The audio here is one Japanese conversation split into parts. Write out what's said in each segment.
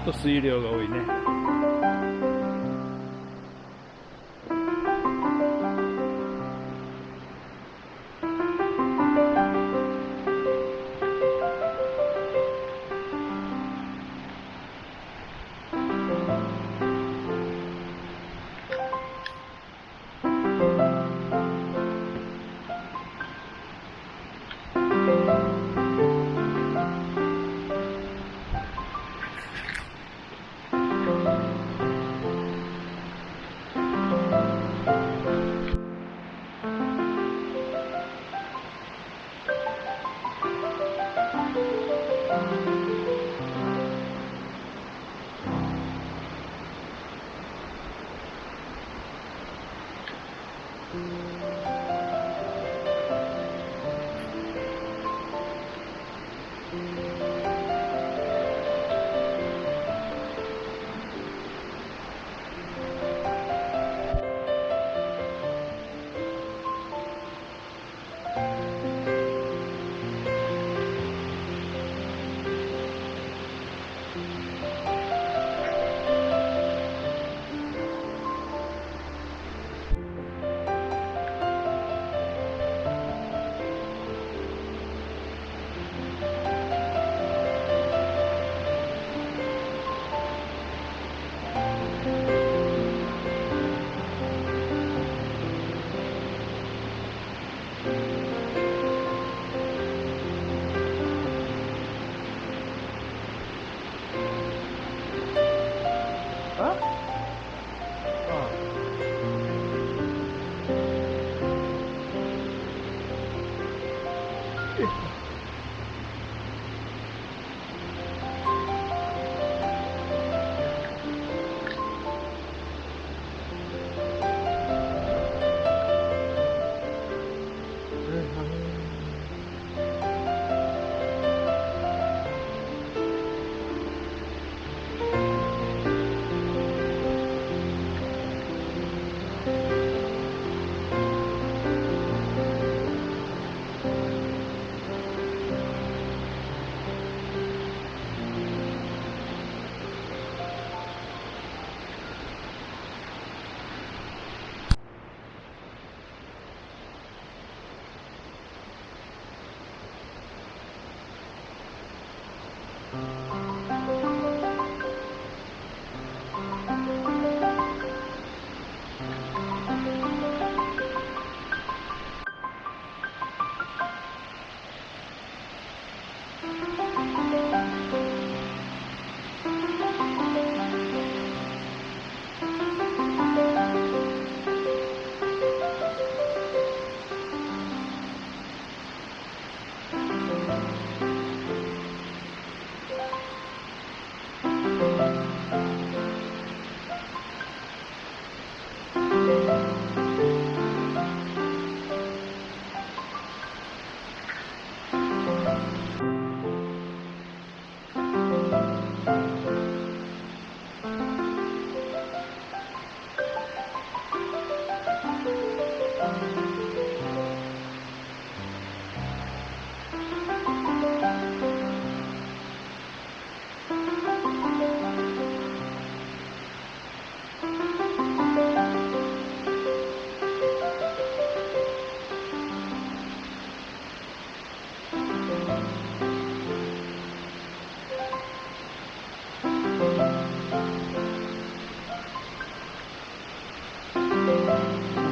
っと水量が多いね。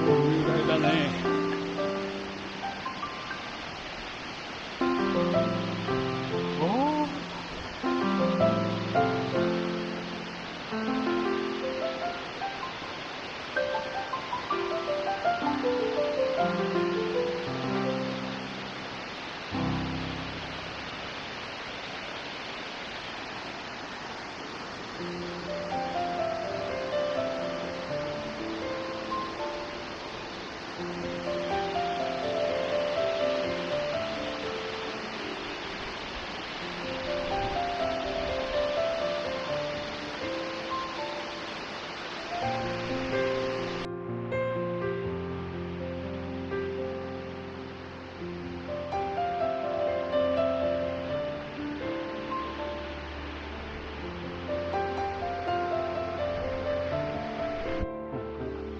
雄大だね。おー、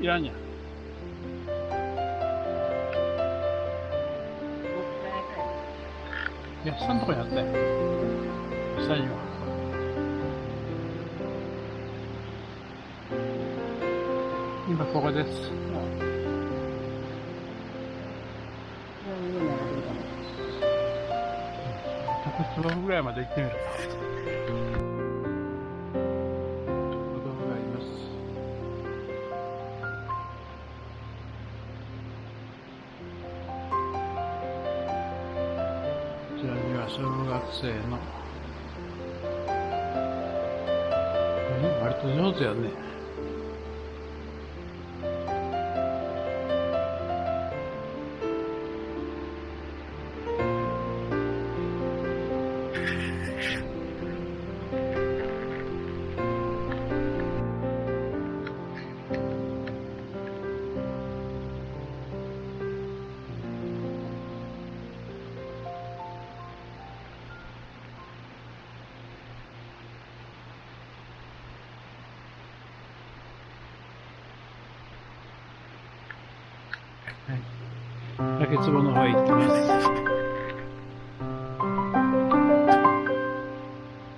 いらんやん。いや、下のとこにあったよ。下には。今ここです。100坪ぐらいまで行ってみる。歩道があります。こちらには小学生の割と上手やね。竹壺の方へ行ってます。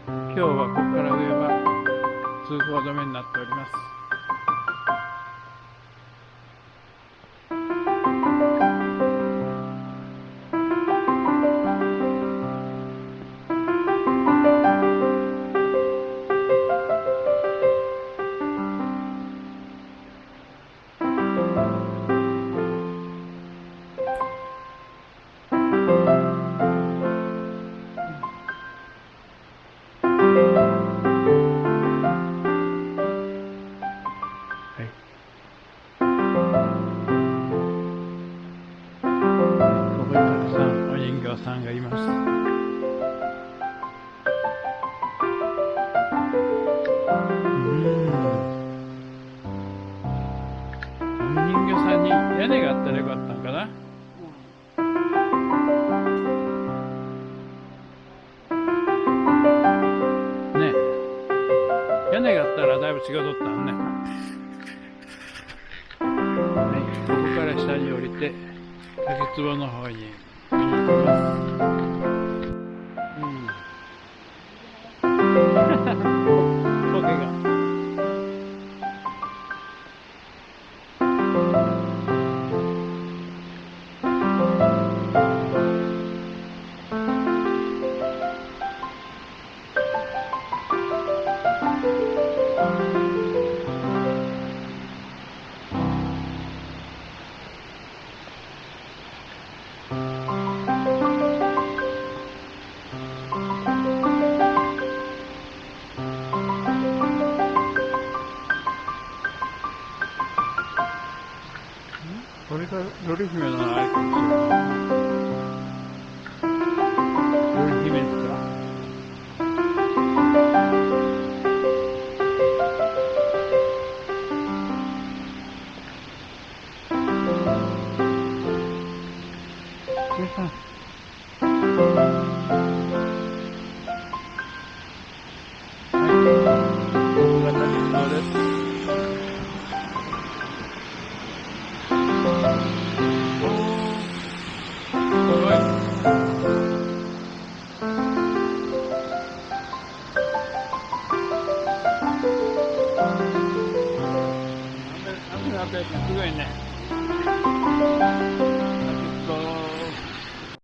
今日はここから上は通行止めになっております。ここにたくさんお人形さんがいます。お人形さんに屋根があったらよかったんかな。ねえ、屋根があったらだいぶ違うとったんね。はい、ここから下に降りて竹壺の方に行きます。苔が。これがロリ姫のあれかもしれない。ロリ姫ですか。すごいね。